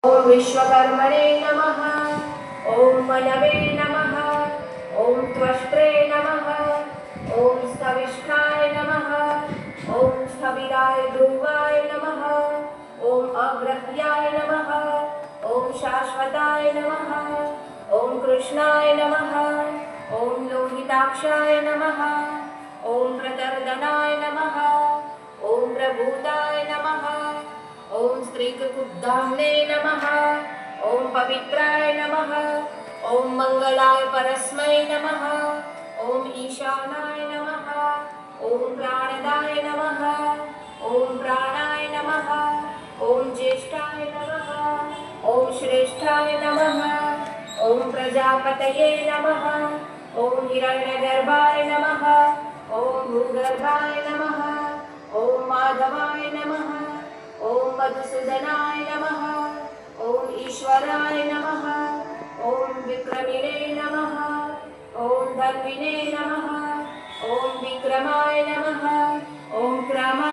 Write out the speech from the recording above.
ॐ विश्वकर्मणे नमः। ॐ मनवे नमः। ॐ त्वष्ट्रे नमः। ॐ स्थविष्ठाय नमः। ॐ स्थविराय ध्रुवाय नमः। ॐ अग्रह्याय नमः। ॐ शाश्वताय नमः। ॐ कृष्णाय नमः। ॐ लोहिताक्षाय नमः। ॐ प्रतर्दनाय नमः। ॐ प्रभूताय नमः। ॐ स्त्रीकुब्धाम्ने नमः। ॐ पवित्राय नमः। ॐ मंगलाय परस्मै नमः। ॐ ईशानाय नमः। ॐ प्राणदाय नमः। ॐ प्राणाय नमः। ॐ ज्येष्ठाय नमः। ॐ श्रेष्ठाय नमः। ॐ प्रजापतये नमः। ॐ हिरण्यगर्भाय नमः। ॐ भूगर्भाय नमः। ॐ माधवाय नमः। ॐ मधुसूदनाय नमः। ॐ ईश्वराय नमः। ॐ विक्रमिणे नमः। ॐ धन्विने नमः। ॐ विक्रमाय नमः। ॐ क्रमा